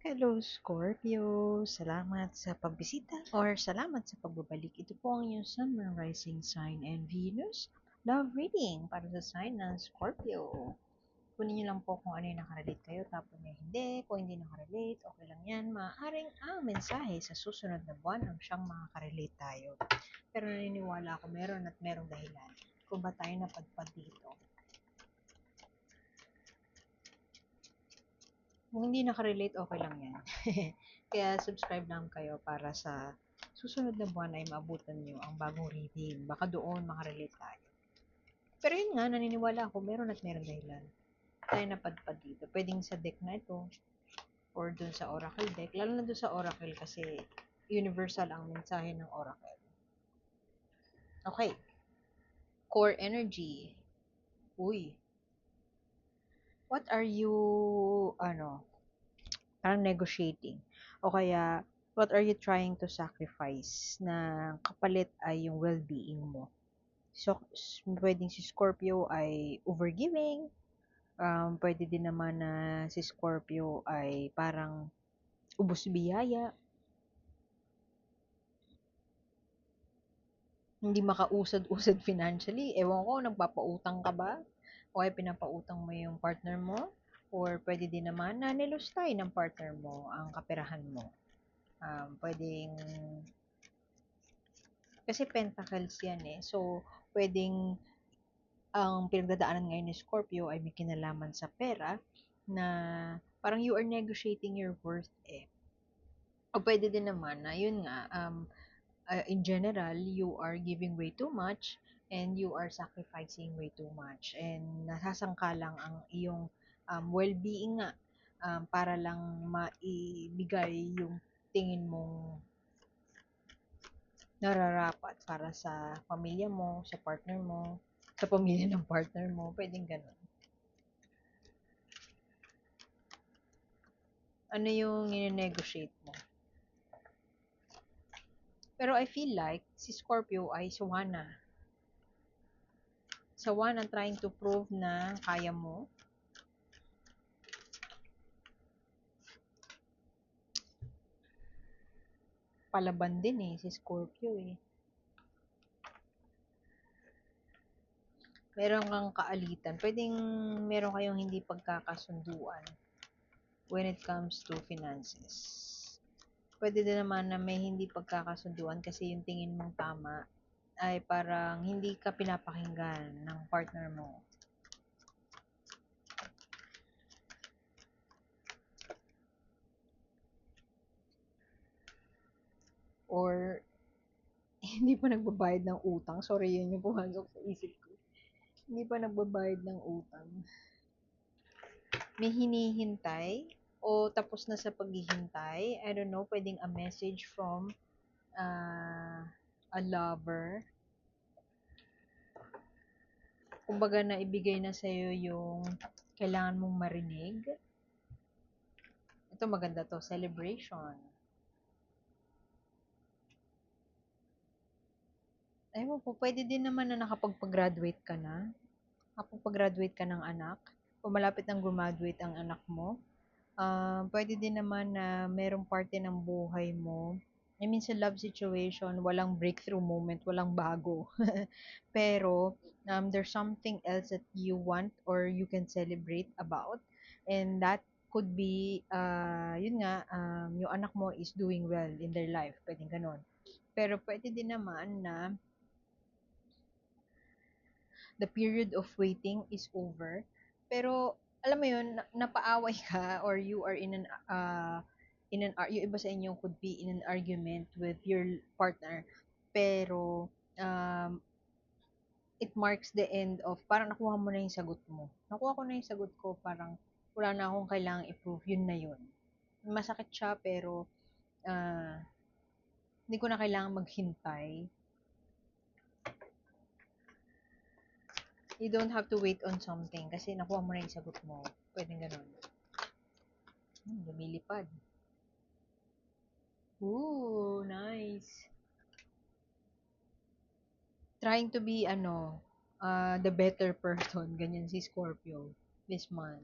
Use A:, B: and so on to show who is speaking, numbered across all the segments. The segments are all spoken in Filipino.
A: Hello, Scorpio! Salamat sa pagbisita or salamat sa pagbabalik. Ito po ang iyong Sun, Moon, Rising Sign, and Venus Love Reading para sa sign ng Scorpio. Kunin niyo lang po kung ano yung nakarelate kayo, tapos niya hindi. Kung hindi nakarelate, okay lang yan. Maaaring ang mensahe sa susunod na buwan ang siyang makakarelate tayo. Pero naniniwala ako meron at merong dahilan kung ba tayo napadpad dito. Kung hindi nakarelate, okay lang yan. Kaya subscribe lang kayo para sa susunod na buwan ay maabutan nyo ang bagong reading. Baka doon makarelate tayo. Pero yun nga, naniniwala ako, meron at meron dahilan. Tayo napadpad dito. Pwedeng sa deck na ito, or dun sa oracle deck. Lalo na dun sa oracle kasi universal ang mensahe ng oracle. Okay. Core energy. Uy. What are you, parang negotiating? O kaya, what are you trying to sacrifice na kapalit ay yung well-being mo? So, pwedeng si Scorpio ay overgiving. Pwede din naman na si Scorpio ay parang ubos biyaya. Hindi makausad-usad financially. Ewan ko, nagpapautang ka ba? O ay pinapautang mo yung partner mo? Or pwede din naman na nilustay ng partner mo ang kaperahan mo. Pwedeng kasi pentacles yan eh. So, pwedeng ang pinagdadaanan ngayon ni Scorpio ay may kinalaman sa pera na parang you are negotiating your worth eh. O pwede din naman na yun nga, in general, you are giving way too much and you are sacrificing way too much. And nasasangkalang ang iyong well-being nga para lang maibigay yung tingin mong nararapat para sa pamilya mo, sa partner mo, sa pamilya ng partner mo, pwedeng ganun. Ano yung i-negotiate mo? Pero I feel like si Scorpio ay sawana. Sawana trying to prove na kaya mo. Palaban din eh, si Scorpio eh. Meron kang kaalitan. Pwedeng meron kayong hindi pagkakasunduan when it comes to finances. Pwede din naman na may hindi pagkakasunduan kasi yung tingin mong tama ay parang hindi ka pinapakinggan ng partner mo. Or hindi pa nagbabayad ng utang. Sorry, yun yung pumasok sa isip ko. Hindi pa nagbabayad ng utang. May hinihintay o tapos na sa paghihintay. I don't know, pwedeng a message from a lover. Kumbaga na ibigay na sa'yo yung kailangan mong marinig. Ito maganda to, celebration. Ayun po, pwede din naman na nakapagpag-graduate ka na. Nakapagpag-graduate ka ng anak. O malapit nang graduate ang anak mo. Pwede din naman na merong parte ng buhay mo. I mean, sa love situation, walang breakthrough moment, walang bago. Pero, there's something else that you want or you can celebrate about. And that could be, yun nga, yung anak mo is doing well in their life. Pwedeng ganon. Pero pwede din naman na the period of waiting is over. Pero, alam mo yun, napaaway ka or you are yung iba sa inyo could be in an argument with your partner. Pero, it marks the end of, parang nakuha mo na yung sagot mo. Nakuha ko na yung sagot ko, parang wala na akong kailangang i-prove, yun na yun. Masakit siya, pero, hindi ko na kailangang maghintay. You don't have to wait on something kasi nakuha mo na yung sagot mo. Pwedeng ganun. Lumilipad. Ooh, nice. Trying to be, the better person. Ganyan si Scorpio this month.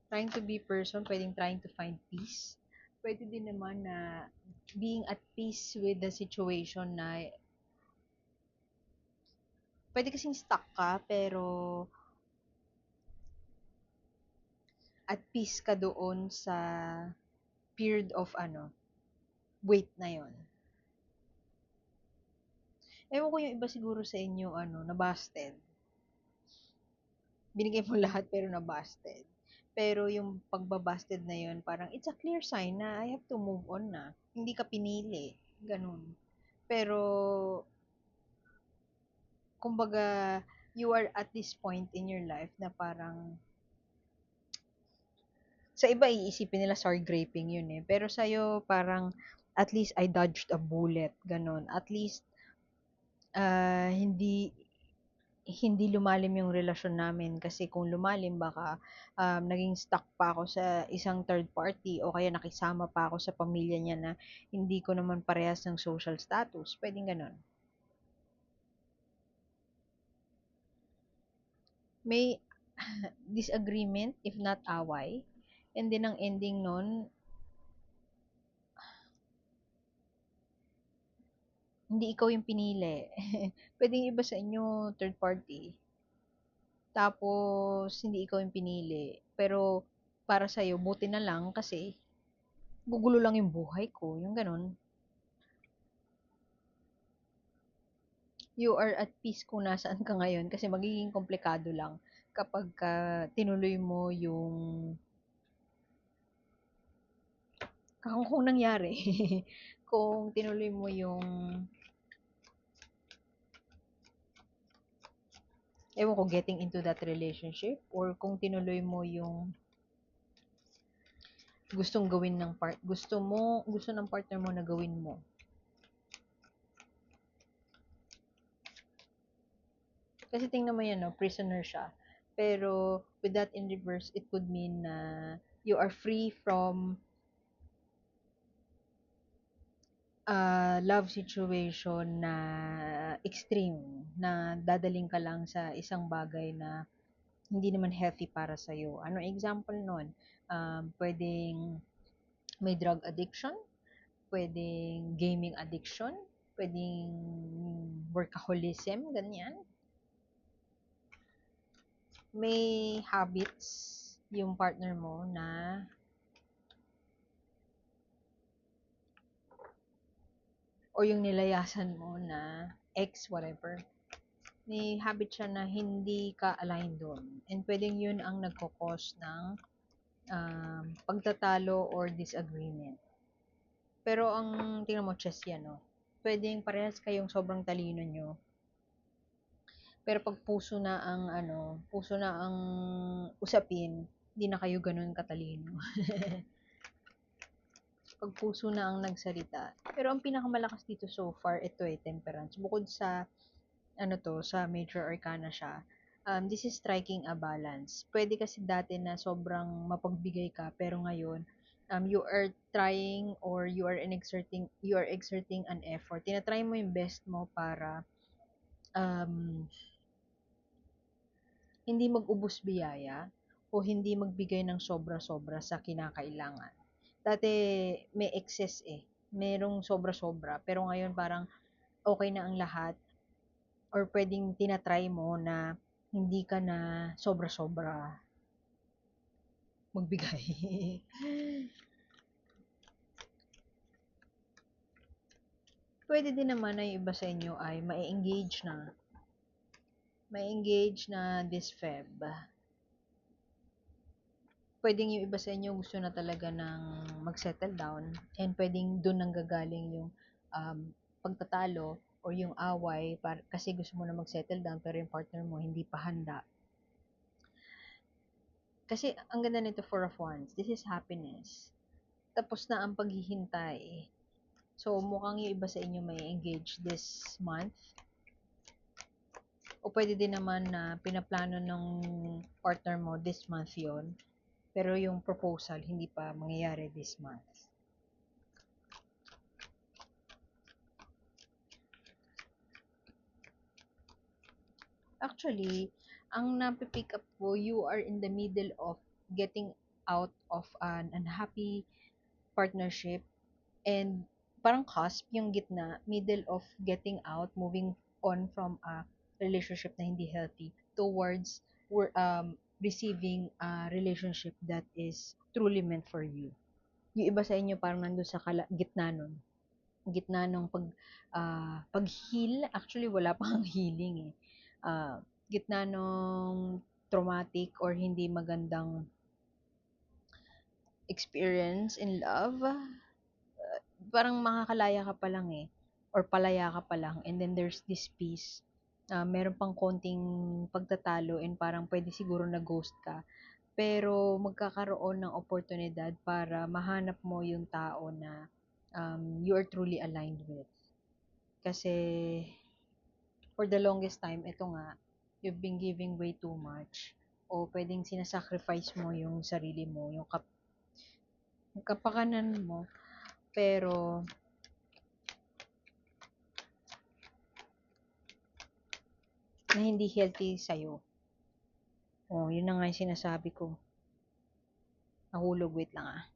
A: Trying to be person, pwedeng trying to find peace. Puwede din naman na being at peace with the situation na puwede kasing stuck ka pero at peace ka doon sa period of wait na yon. Ewan ko yung iba siguro sa inyo na-busted. Binigay mo lahat pero na-busted. Pero yung pagba-busted na yun, parang it's a clear sign na I have to move on na. Hindi ka pinili. Ganun. Pero, kumbaga, you are at this point in your life na parang, sa iba iisipin nila sorry graping yun eh. Pero sa'yo, parang, at least I dodged a bullet. Ganun. At least, hindi hindi lumalim yung relasyon namin kasi kung lumalim baka naging stuck pa ako sa isang third party o kaya nakisama pa ako sa pamilya niya na hindi ko naman parehas ng social status. Pwedeng ganun. May disagreement if not away. And then ang ending nun, hindi ikaw yung pinili. Pwedeng iba sa inyo third party. Tapos hindi ikaw yung pinili. Pero para sa'yo, buti na lang kasi gugulo lang yung buhay ko. Yung ganun. You are at peace kung nasaan ka ngayon kasi magiging komplikado lang kapag tinuloy mo yung kung nangyari kung tinuloy mo yung ewan ko getting into that relationship or kung tinuloy mo yung gustong gawin ng gusto ng partner mo na gawin mo. Kasi tingnan mo yan, no, prisoner siya. Pero with that in reverse, it could mean na you are free from love situation na extreme, na dadaling ka lang sa isang bagay na hindi naman healthy para sa'yo. Ano example nun? Pwedeng may drug addiction, pwedeng gaming addiction, pwedeng workaholism, ganyan. May habits yung partner mo na or yung nilayasan mo na ex, whatever, may habit siya na hindi ka align doon. And pwedeng yun ang nagkakos ng pagtatalo or disagreement. Pero ang tingnan mo, chess yan, no? Pwedeng parehas kayong sobrang talino nyo. Pero pag puso na ang usapin, hindi na kayo ganun katalino. Pag puso na ang nagsalita. Pero ang pinakamalakas dito so far, ito temperance. Bukod sa sa major arcana siya, this is striking a balance. Pwede kasi dati na sobrang mapagbigay ka, pero ngayon, you are trying or you are exerting an effort. Tinatry mo yung best mo para um, hindi mag-ubos biyaya o hindi magbigay ng sobra-sobra sa kinakailangan. Dati may excess merong sobra-sobra, pero ngayon parang okay na ang lahat or pwedeng tinatry mo na hindi ka na sobra-sobra magbigay. Pwede din naman na yung iba sa inyo ay ma-engage na. Ma-engage na this Feb. Pwedeng yung iba sa inyo gusto na talaga ng mag-settle down and pwedeng doon nanggagaling yung um, pagtatalo or yung away kasi gusto mo na mag-settle down pero yung partner mo hindi pa handa. Kasi ang ganda nito Four of Wands. This is happiness. Tapos na ang paghihintay. So, mukhang yung iba sa inyo may engage this month. O pwede din naman na pinaplano ng partner mo this month yon. Pero yung proposal, hindi pa mangyayari this month. Actually, ang napipick up ko, you are in the middle of getting out of an unhappy partnership, and parang cusp yung gitna, middle of getting out, moving on from a relationship na hindi healthy towards receiving a relationship that is truly meant for you. Yung iba sa inyo parang nandun sa gitna nun. Gitna nung pag-heal, actually wala pang healing eh. Gitna nung traumatic or hindi magandang experience in love, parang makakalaya ka pa lang eh, or palaya ka pa lang, and then there's this peace. Meron pang konting pagtatalo and parang pwede siguro na ghost ka. Pero magkakaroon ng oportunidad para mahanap mo yung tao na you are truly aligned with. Kasi for the longest time, ito nga, you've been giving way too much. O pwedeng sinasacrifice mo yung sarili mo, yung kapakanan mo, pero na hindi healthy sa'yo. Oh, yun na nga yung sinasabi ko. Nahulog, wait lang ah.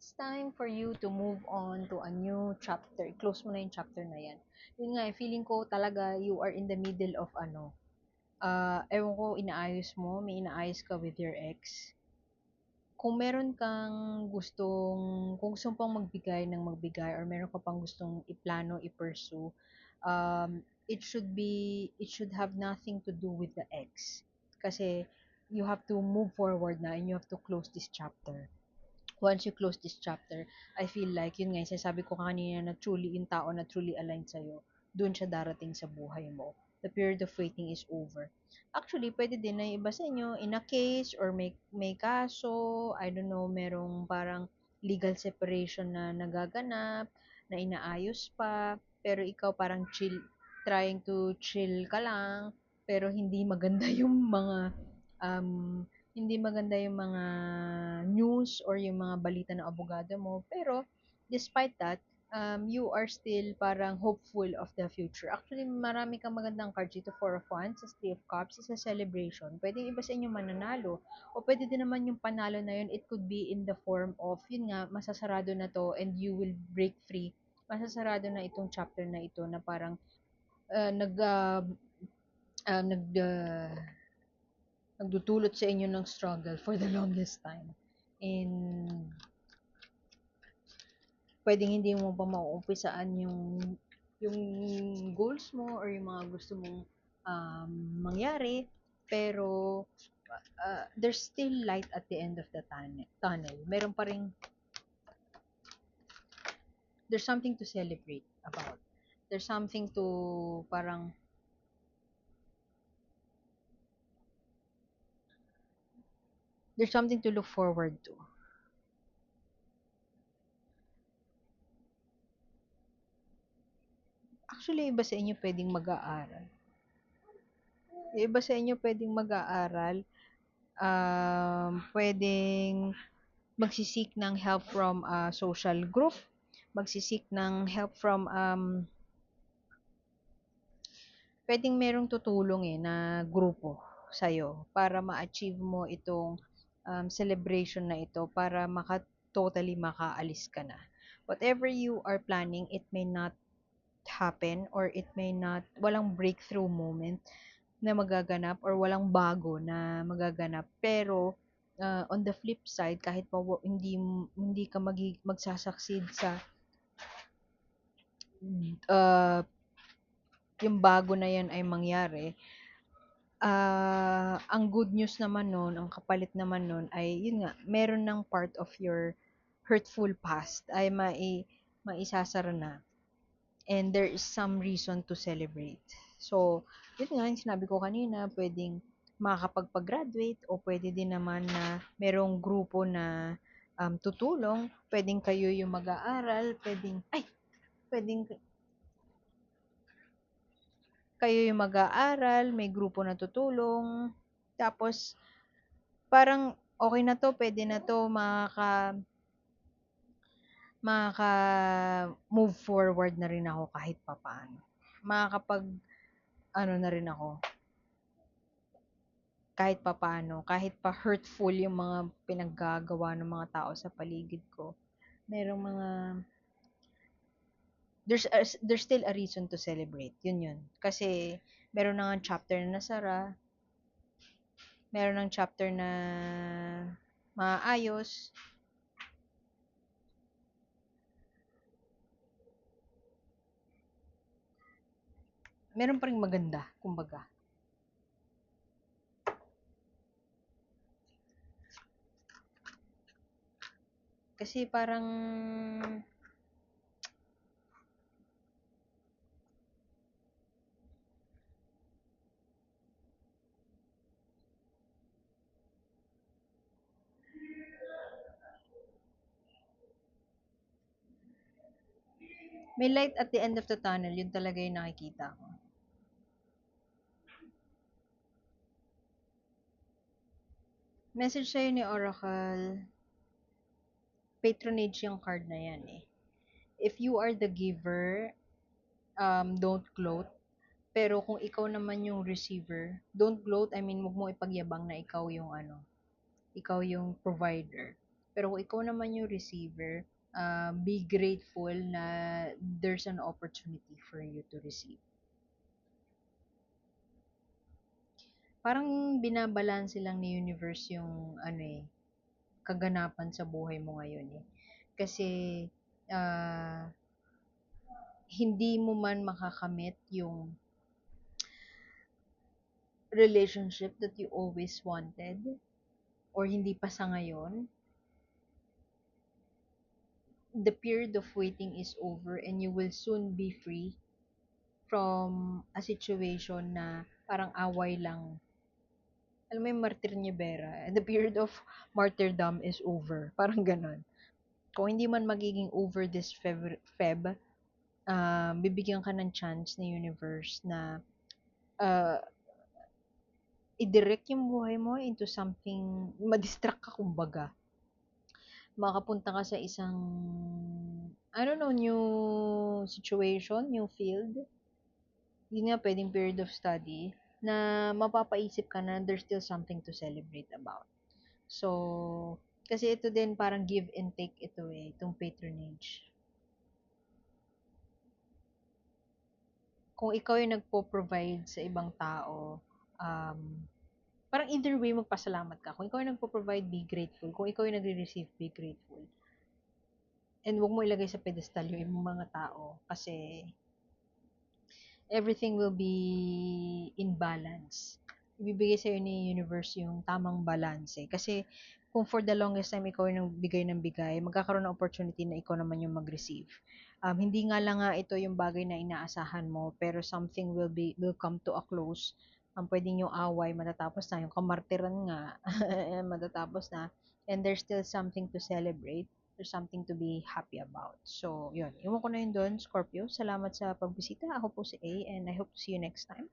A: It's time for you to move on to a new chapter. Close mo na yung chapter na yan. Yun nga, feeling ko talaga you are in the middle of ewan ko, inaayos mo, may inaayos ka with your ex. Kung meron kang kung gusto pang magbigay or meron ka pang gustong iplano, i-pursue, it should have nothing to do with the ex. Kasi you have to move forward na and you have to close this chapter. Once you close this chapter, I feel like, yun nga, sinasabi ko kanina na truly, yung tao na truly aligned sa'yo, dun siya darating sa buhay mo. The period of waiting is over. Actually, pwede din na yung iba sa inyo, in a case, or may kaso, I don't know, merong parang legal separation na nagaganap, na inaayos pa, pero ikaw parang trying to chill ka lang, pero um, hindi maganda yung mga news or yung mga balita ng abogado mo. Pero, despite that, you are still parang hopeful of the future. Actually, marami kang magandang cards dito. 4 of Wands, sa 3 of Cups, sa celebration. Pwede iba sa inyo mananalo. O pwede din naman yung panalo na yun, it could be in the form of, yun nga, masasarado na to and you will break free. Masasarado na itong chapter na ito na parang uh, nag, uh, uh, nag, uh, nagdudulot sa inyo ng struggle for the longest time. And pwedeng hindi mo pa mauumpisaan yung goals mo or yung mga gusto mong mangyari, pero there's still light at the end of the tunnel. Meron pa ring there's something to celebrate about. There's something to parang there's something to look forward to. Actually, iba sa inyo pwedeng mag-aaral. Iba sa inyo pwedeng mag-aaral, pwedeng magsisik ng help from a social group, magsisik ng help from pwedeng merong tutulong na grupo sa'yo para ma-achieve mo itong celebration na ito para totally makaalis ka na. Whatever you are planning, it may not happen or it may not, walang breakthrough moment na magaganap or walang bago na magaganap. Pero, on the flip side, kahit pa hindi ka magsasucceed sa uh, yung bago na yan ay mangyari, ang good news naman nun, ang kapalit naman nun ay, yun nga, meron ng part of your hurtful past ay maisasara na. And there is some reason to celebrate. So, yun nga, yung sinabi ko kanina, pwedeng makakapagpag-graduate o pwede din naman na merong grupo na tutulong. Pwedeng kayo yung mag-aaral, pwedeng kayo yung mag-aaral, may grupo na tutulong. Tapos, parang okay na to, pwede na to, move forward na rin ako kahit papaano. Makakapag, ano na rin ako, kahit papaano, kahit pa hurtful yung mga pinaggagawa ng mga tao sa paligid ko, merong mga there's still a reason to celebrate. Yun. Kasi meron na nga chapter na nasara, meron ng chapter na maayos, meron pa ring maganda, kumbaga. Kasi parang may light at the end of the tunnel, yun talaga yung nakikita ko. Message sa'yo ni Oracle, patronage yung card na yan eh. If you are the giver, don't gloat. Pero kung ikaw naman yung receiver, don't gloat. I mean, huwag mo ipagyabang na ikaw yung ikaw yung provider. Pero kung ikaw naman yung receiver, be grateful na there's an opportunity for you to receive. Parang binabalanse lang ni universe yung kaganapan sa buhay mo ngayon eh. Kasi ah, hindi mo man makakamit yung relationship that you always wanted or hindi pa sa ngayon, the period of waiting is over and you will soon be free from a situation na parang away lang. Alam mo yung martir ni Vera, the period of martyrdom is over. Parang ganon. Kung hindi man magiging over this Feb, bibigyan ka ng chance ni universe na uh, i-direct yung buhay mo into something, ma-distract ka kumbaga. Makapunta ka sa isang, I don't know, new situation, new field. Yun nga, pwedeng period of study na mapapaisip ka na there's still something to celebrate about. So, kasi ito din parang give and take ito eh, itong patronage. Kung ikaw yung nagpo-provide sa ibang tao, um, parang either way magpasalamat ka. Kung ikaw yung nagpo-provide, be grateful. Kung ikaw yung nagre-receive, be grateful. And huwag mo ilagay sa pedestal yung ibang mga tao kasi everything will be in balance. Ibibigay sa'yo ni universe yung tamang balance eh. Kasi kung for the longest time ikaw yung bigay ng bigay, magkakaroon ng opportunity na ikaw naman yung mag-receive. Hindi nga lang nga ito yung bagay na inaasahan mo, pero something will come to a close. Pwedeng yung away, matatapos na. Yung kamartiran nga, matatapos na. And there's still something to celebrate. There's something to be happy about. So, yun. Iwan ko na yun doon, Scorpio. Salamat sa pagbisita. Ako po si A and I hope to see you next time.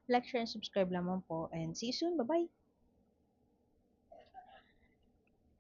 A: Like, share, and subscribe lamang po. And see you soon. Bye-bye!